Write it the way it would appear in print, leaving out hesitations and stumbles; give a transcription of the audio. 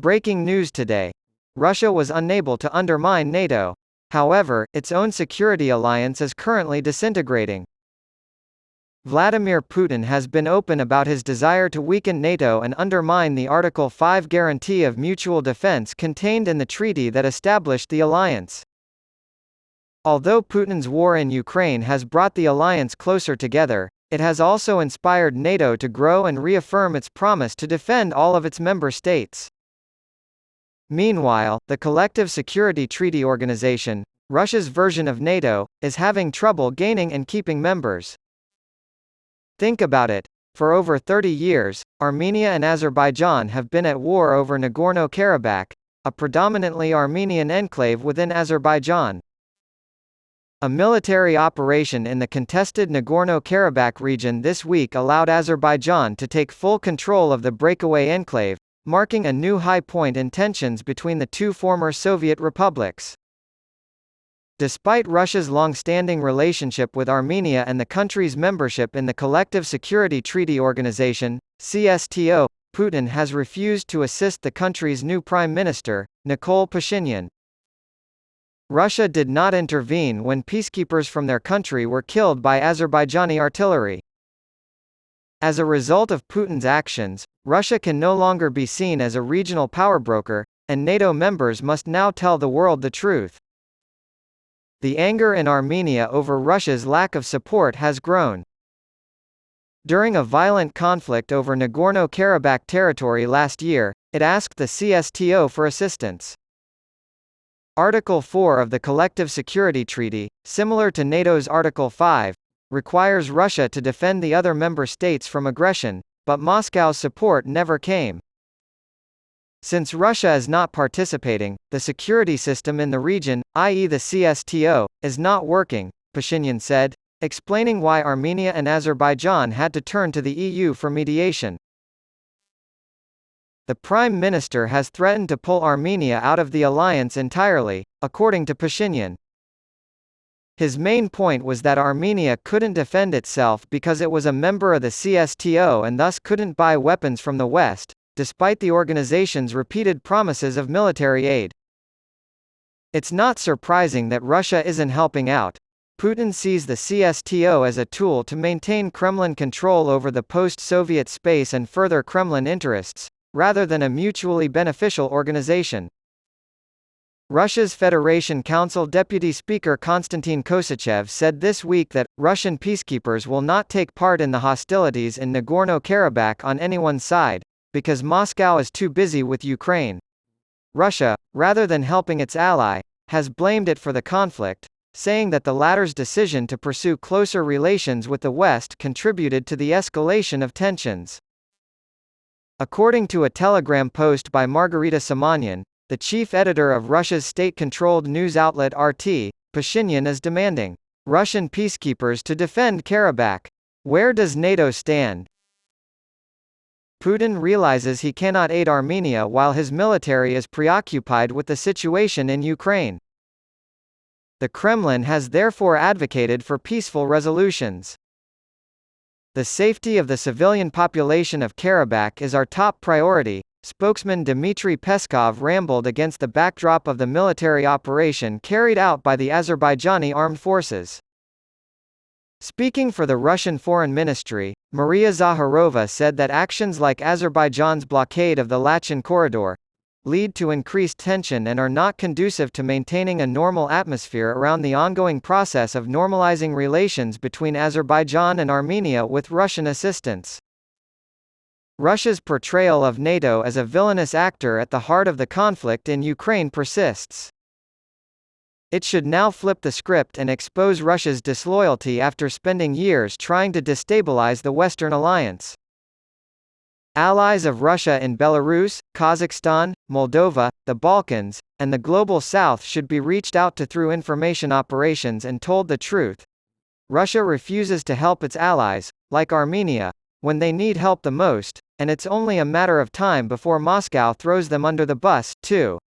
Breaking news today. Russia was unable to undermine NATO. However, its own security alliance is currently disintegrating. Vladimir Putin has been open about his desire to weaken NATO and undermine the Article 5 guarantee of mutual defense contained in the treaty that established the alliance. Although Putin's war in Ukraine has brought the alliance closer together, it has also inspired NATO to grow and reaffirm its promise to defend all of its member states. Meanwhile, the Collective Security Treaty Organization, Russia's version of NATO, is having trouble gaining and keeping members. Think about it. For over 30 years, Armenia and Azerbaijan have been at war over Nagorno-Karabakh, a predominantly Armenian enclave within Azerbaijan. A military operation in the contested Nagorno-Karabakh region this week allowed Azerbaijan to take full control of the breakaway enclave, marking a new high point in tensions between the two former Soviet republics. Despite Russia's long-standing relationship with Armenia and the country's membership in the Collective Security Treaty Organization, CSTO, Putin has refused to assist the country's new prime minister, Nikol Pashinyan. Russia did not intervene when peacekeepers from their country were killed by Azerbaijani artillery. As a result of Putin's actions, Russia can no longer be seen as a regional power broker, and NATO members must now tell the world the truth. The anger in Armenia over Russia's lack of support has grown. During a violent conflict over Nagorno-Karabakh territory last year, it asked the CSTO for assistance. Article 4 of the Collective Security Treaty, similar to NATO's Article 5, requires Russia to defend the other member states from aggression, but Moscow's support never came. Since Russia is not participating, the security system in the region, i.e. the CSTO, is not working, Pashinyan said, explaining why Armenia and Azerbaijan had to turn to the EU for mediation. The Prime Minister has threatened to pull Armenia out of the alliance entirely, according to Pashinyan. His main point was that Armenia couldn't defend itself because it was a member of the CSTO and thus couldn't buy weapons from the West, despite the organization's repeated promises of military aid. It's not surprising that Russia isn't helping out. Putin sees the CSTO as a tool to maintain Kremlin control over the post-Soviet space and further Kremlin interests, rather than a mutually beneficial organization. Russia's Federation Council Deputy Speaker Konstantin Kosachev said this week that Russian peacekeepers will not take part in the hostilities in Nagorno-Karabakh on anyone's side, because Moscow is too busy with Ukraine. Russia, rather than helping its ally, has blamed it for the conflict, saying that the latter's decision to pursue closer relations with the West contributed to the escalation of tensions. According to a Telegram post by Margarita Simonyan, the chief editor of Russia's state-controlled news outlet RT, Pashinyan is demanding Russian peacekeepers to defend Karabakh. Where does NATO stand? Putin realizes he cannot aid Armenia while his military is preoccupied with the situation in Ukraine. The Kremlin has therefore advocated for peaceful resolutions. The safety of the civilian population of Karabakh is our top priority, spokesman Dmitry Peskov rambled against the backdrop of the military operation carried out by the Azerbaijani armed forces. Speaking for the Russian Foreign Ministry, Maria Zakharova said that actions like Azerbaijan's blockade of the Lachin corridor lead to increased tension and are not conducive to maintaining a normal atmosphere around the ongoing process of normalizing relations between Azerbaijan and Armenia with Russian assistance. Russia's portrayal of NATO as a villainous actor at the heart of the conflict in Ukraine persists. It should now flip the script and expose Russia's disloyalty after spending years trying to destabilize the Western alliance. Allies of Russia in Belarus, Kazakhstan, Moldova, the Balkans, and the Global South should be reached out to through information operations and told the truth. Russia refuses to help its allies, like Armenia, when they need help the most, and it's only a matter of time before Moscow throws them under the bus, too.